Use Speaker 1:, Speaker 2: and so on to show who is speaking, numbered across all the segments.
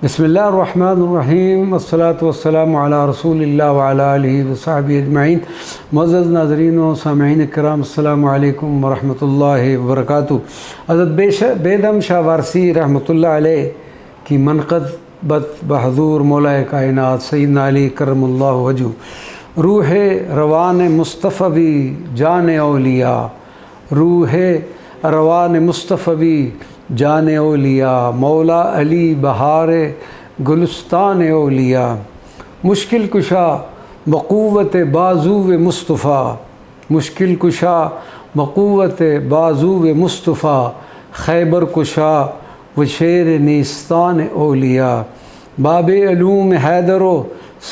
Speaker 1: بسم اللہ الرحمن الرحیم والصلاة والسلام علی رسول اللہ وعلی آلہ وصحبہ اجمعین۔ معزز ناظرین و سامعین کرام، السلام علیکم ورحمۃ اللہ وبرکاتہ۔ حضرت بیدم شاہ وارسی رحمۃ اللہ علیہ کی منقبت بحضور مولا کائنات سیدنا علی کرم اللہ وجہہ، روح روان مصطفی جان اولیاء، روح روان مصطفی جان اولیاء، مولا علی بہار گلستان اولیاء، مشکل کشا بقوت بازو مصطفیٰ، مشکل کشا بقوت بازو مصطفیٰ، خیبر کشا و شیر نیستان اولیاء، باب علوم حیدر و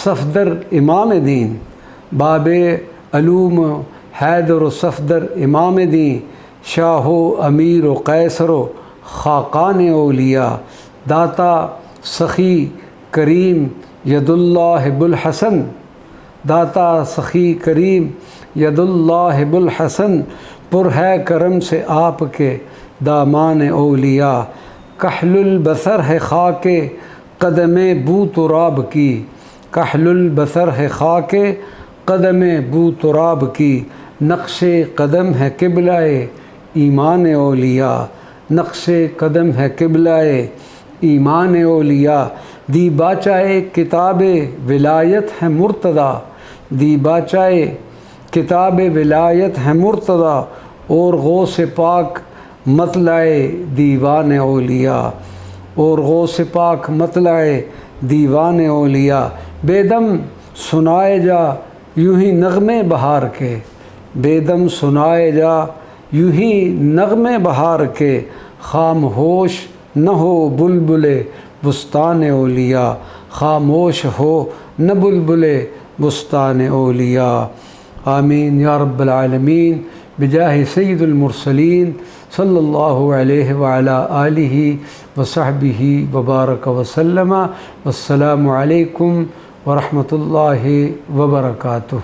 Speaker 1: صفدر امام دین، باب علوم حیدر و صفدر امام دین، شاہ و امیر و قیصر و خاقان اولیاء، داتا سخی کریم ید اللہ بوالحسن، داتا سخی کریم ید اللہ بوالحسن، پر ہے کرم سے آپ کے دامان اولیاء، کحل البصر ہے خاک قدم بو تراب کی، کحل البصر ہے خاک قدم بو تراب کی، نقش قدم ہے قبلہ ایمان اولیاء، نقش قدم ہے قبلہ ایمان اولیاء، دی باچائے کتاب ولایت ہے مرتضیٰ، دی باچائے کتاب ولایت ہے مرتضیٰ، اور غوث پاک مطلع دیوان اولیاء، اور غوث پاک مطلع دیوان اولیاء، بیدم سنائے جا یوں ہی نغمے بہار کے، بیدم سنائے جا یوں ہی نغمے بہار کے، خاموش نہ ہو بلبل بستان اولیاء، خاموش ہو نہ بلبل بستان اولیاء۔ آمین یا رب العالمین، بجاہ سید المرسلین صلی اللہ علیہ وعلی آلہ وصحبہ وبارک وسلم۔ والسلام علیکم ورحمۃ اللہ وبرکاتہ۔